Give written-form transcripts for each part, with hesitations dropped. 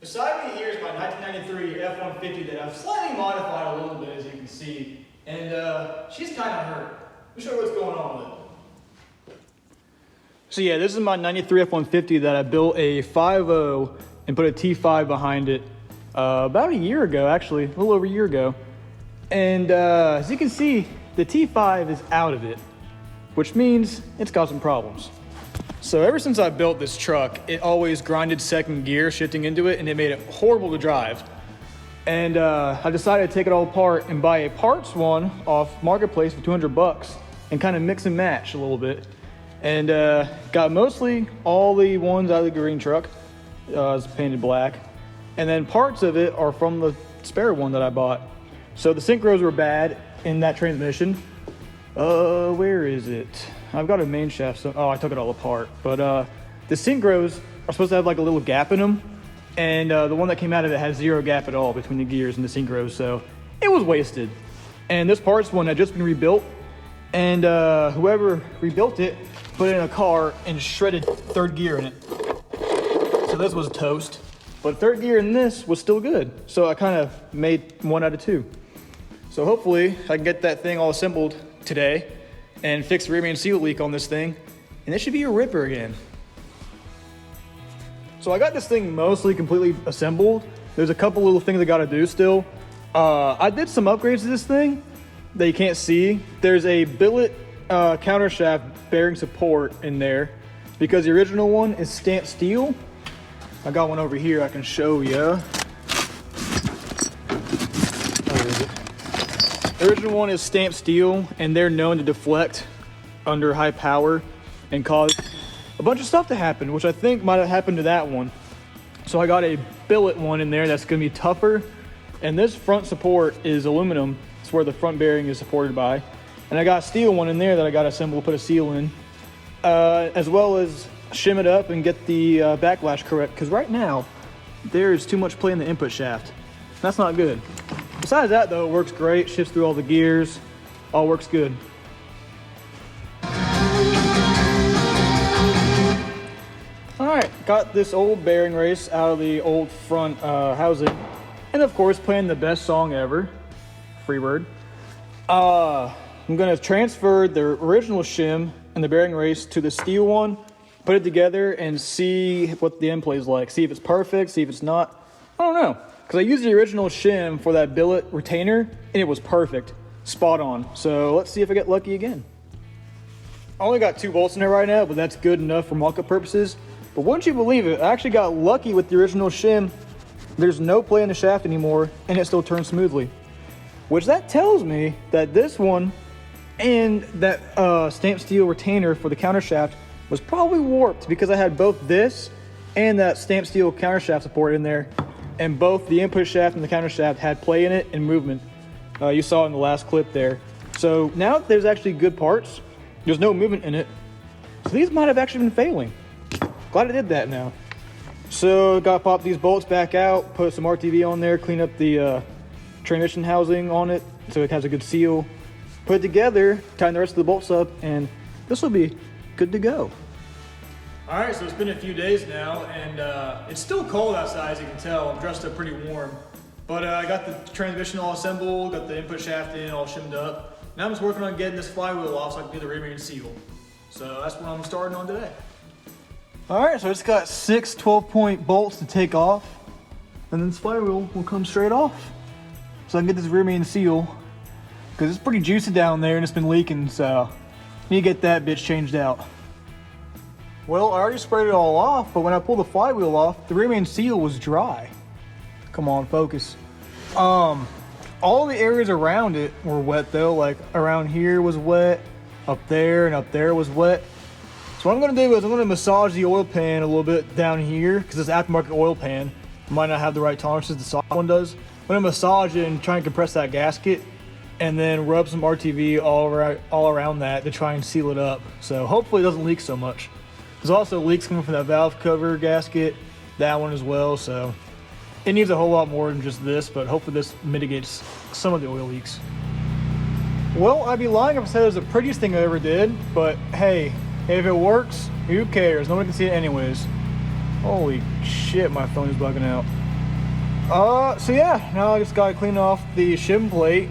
Beside me here is my 1993 F-150 that I've slightly modified a little bit, as you can see. And she's kind of hurt. Let me show you what's going on with it. So yeah, this is my 93 F-150 that I built a 5.0 and put a T5 behind it about a year ago, actually, a little over a year ago. And as you can see, the T5 is out of it, which means it's got some problems. So ever since I built this truck, it always grinded second gear shifting into it, and it made it horrible to drive. And I decided to take it all apart and buy a parts one off Marketplace for 200 bucks and kind of mix and match a little bit. And got mostly all the ones out of the green truck. It's painted black. And then parts of it are from the spare one that I bought. So the synchros were bad in that transmission. Where is it? I've got a main shaft, so I took it all apart. But the synchros are supposed to have like a little gap in them, and the one that came out of it had zero gap at all between the gears and the synchros, so it was wasted. And this parts one had just been rebuilt, and whoever rebuilt it put it in a car and shredded third gear in it. So this was toast, but third gear in this was still good. So I kind of made 1 out of 2. So hopefully I can get that thing all assembled today and fix the rear main seal leak on this thing, and this should be a ripper again. So I got this thing mostly completely assembled. There's a couple little things I gotta do still. I did some upgrades to this thing that you can't see. There's a billet countershaft bearing support in there because the original one is stamped steel. I got one over here I can show you. The original one is stamped steel, and they're known to deflect under high power and cause a bunch of stuff to happen, which I think might have happened to that one. So I got a billet one in there that's gonna be tougher, and this front support is aluminum. It's where the front bearing is supported by. And I got a steel one in there that I got to assemble, put a seal in, as well as shim it up and get the backlash correct, because right now there's too much play in the input shaft. That's not good. Besides that though, it works great, shifts through all the gears, all works good. Alright, got this old bearing race out of the old front housing, and of course playing the best song ever, Freebird. I'm gonna transfer the original shim and the bearing race to the steel one, put it together and see what the end play is like, see if it's perfect, see if it's not. I don't know. Because I used the original shim for that billet retainer, and it was perfect. Spot on. So let's see if I get lucky again. I only got 2 bolts in there right now, but that's good enough for mock-up purposes. But wouldn't you believe it, I actually got lucky with the original shim. There's no play in the shaft anymore, and it still turns smoothly. Which that tells me that this one and that stamped steel retainer for the countershaft was probably warped, because I had both this and that stamped steel countershaft support in there. And both the input shaft and the counter shaft had play in it and movement. You saw it in the last clip there. So now that there's actually good parts, there's no movement in it. So these might have actually been failing. Glad I did that now. So got to pop these bolts back out, put some RTV on there, clean up the transmission housing on it so it has a good seal. Put it together, tighten the rest of the bolts up, and this will be good to go. All right, so it's been a few days now, and it's still cold outside, as you can tell. I'm dressed up pretty warm. But I got the transmission all assembled, got the input shaft in, all shimmed up. Now I'm just working on getting this flywheel off so I can do the rear main seal. So that's what I'm starting on today. All right, so I just got 6 12-point bolts to take off, and then this flywheel will come straight off. So I can get this rear main seal, because it's pretty juicy down there and it's been leaking, so I need to get that bitch changed out. Well, I already sprayed it all off, but when I pulled the flywheel off, the rear main seal was dry. Come on, focus. All the areas around it were wet though, like around here was wet, up there and up there was wet. So what I'm gonna do is I'm gonna massage the oil pan a little bit down here, because it's aftermarket oil pan. It might not have the right tolerances the soft one does. I'm gonna massage it and try and compress that gasket, and then rub some RTV all around that to try and seal it up. So hopefully it doesn't leak so much. There's also leaks coming from that valve cover gasket, that one as well, so it needs a whole lot more than just this, but hopefully this mitigates some of the oil leaks. Well, I'd be lying if I said it was the prettiest thing I ever did, but hey, if it works, who cares? No one can see it anyways. Holy shit, my phone is bugging out. So yeah, now I just gotta clean off the shim plate,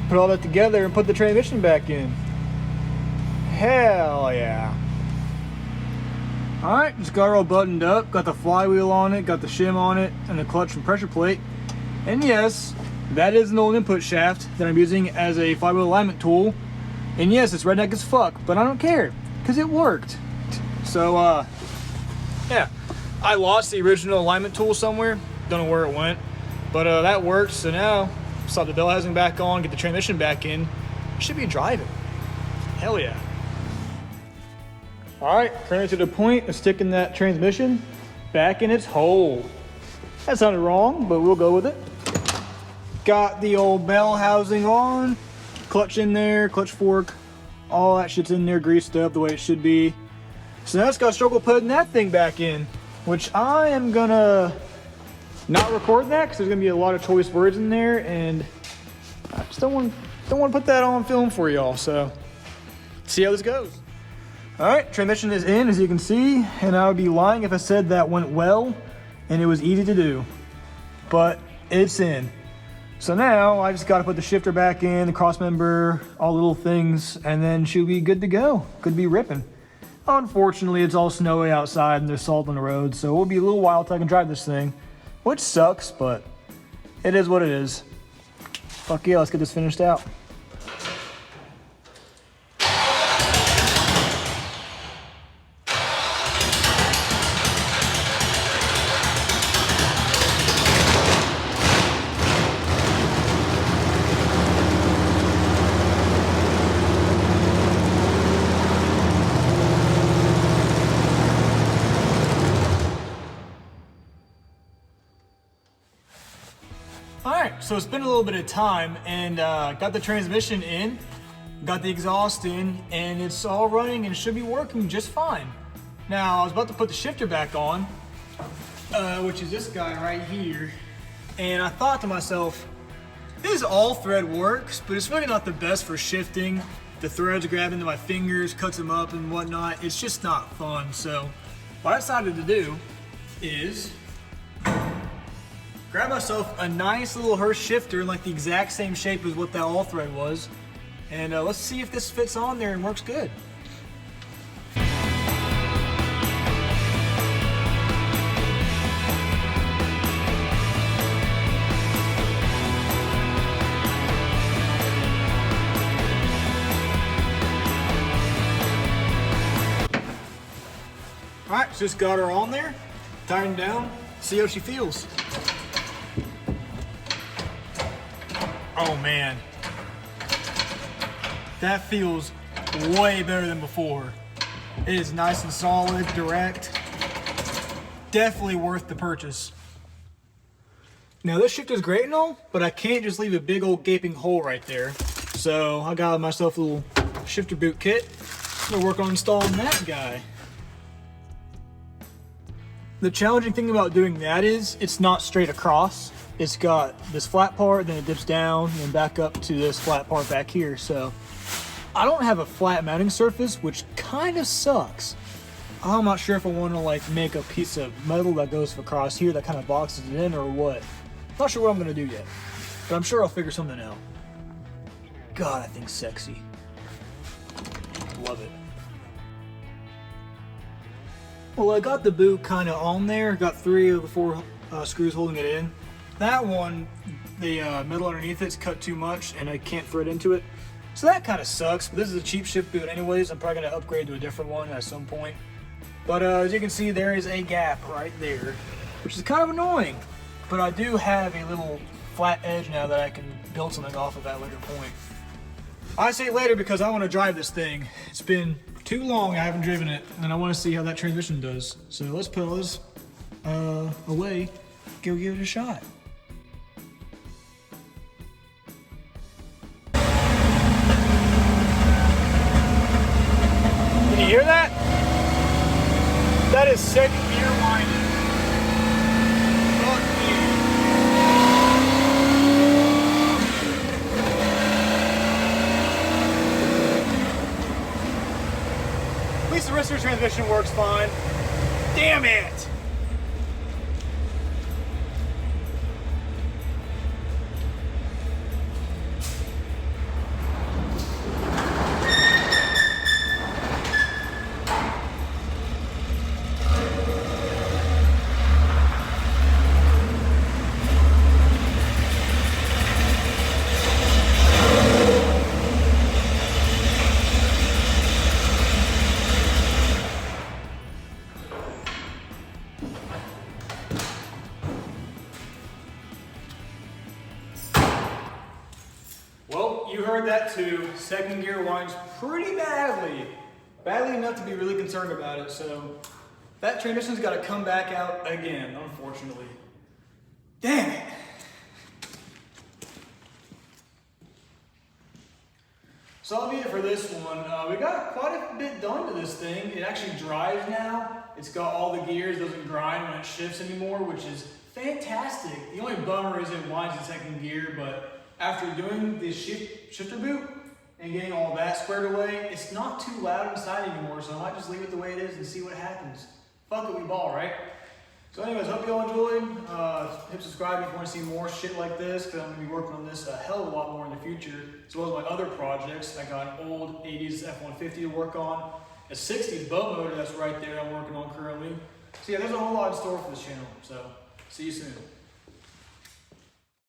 put all that together, and put the transmission back in. Hell yeah. Alright, just got it all buttoned up, got the flywheel on it, got the shim on it, and the clutch and pressure plate. And yes, that is an old input shaft that I'm using as a flywheel alignment tool. And yes, it's redneck as fuck, but I don't care, because it worked. So, yeah. I lost the original alignment tool somewhere, don't know where it went, but that works. So now, stop the bell housing back on, get the transmission back in, should be driving. Hell yeah. Alright, currently to the point of sticking that transmission back in its hole. That sounded wrong, but we'll go with it. Got the old bell housing on, clutch in there, clutch fork, all that shit's in there, greased up the way it should be. So now it's got to struggle putting that thing back in, which I am gonna not record that because there's gonna be a lot of choice words in there, and I just don't want to put that on film for y'all. So see how this goes. All right, transmission is in, as you can see, and I would be lying if I said that went well and it was easy to do, but it's in. So now I just got to put the shifter back in, the cross member, all the little things, and then she'll be good to go. Could be ripping. Unfortunately, it's all snowy outside and there's salt on the road, so it'll be a little while till I can drive this thing, which sucks, but it is what it is. Fuck yeah, let's get this finished out. Alright, so it's been a little bit of time, and got the transmission in, got the exhaust in, and it's all running and should be working just fine. Now, I was about to put the shifter back on, which is this guy right here, and I thought to myself, this all thread works, but it's really not the best for shifting. The threads grab into my fingers, cuts them up and whatnot. It's just not fun. So what I decided to do is grab myself a nice little Hurst shifter, like the exact same shape as what that all thread was, and let's see if this fits on there and works good. Alright, just got her on there, tightened down, see how she feels. Oh man, that feels way better than before. It is nice and solid, direct. Definitely worth the purchase. Now this shifter's great and all, but I can't just leave a big old gaping hole right there. So I got myself a little shifter boot kit. I'm gonna work on installing that guy. The challenging thing about doing that is it's not straight across. It's got this flat part, then it dips down, and then back up to this flat part back here. So I don't have a flat mounting surface, which kind of sucks. I'm not sure if I want to like make a piece of metal that goes across here that kind of boxes it in or what. Not sure what I'm going to do yet, but I'm sure I'll figure something out. God, that thing's sexy. Love it. Well, I got the boot kind of on there. Got 3 of the 4 screws holding it in. That one, the metal underneath it's cut too much and I can't thread into it. So that kind of sucks, but this is a cheap ship boot anyways. I'm probably going to upgrade to a different one at some point. But as you can see, there is a gap right there, which is kind of annoying. But I do have a little flat edge now that I can build something off of at a later point. I say later because I want to drive this thing. It's been too long I haven't driven it, and I want to see how that transmission does. So let's put all this away, go give it a shot. Can you hear that? That is second gear winding. Fuck yeah. At least the rest of the transmission works fine. Damn it! you heard that too. Second gear whines pretty badly. Badly enough to be really concerned about it. So that transmission's got to come back out again, unfortunately. Damn it. So that'll be it for this one. We got quite a bit done to this thing. It actually drives now. It's got all the gears, doesn't grind when it shifts anymore, which is fantastic. The only bummer is it winds in second gear, but after doing the shifter boot and getting all that squared away, it's not too loud inside anymore, so I might just leave it the way it is and see what happens. Fuck it, we ball, right? So anyways, hope you all enjoyed. Hit subscribe if you want to see more shit like this, because I'm going to be working on this a hell of a lot more in the future, as well as my other projects. I got an old 80s F-150 to work on, a 60s boat motor that's right there I'm working on currently. So yeah, there's a whole lot in store for this channel, so see you soon.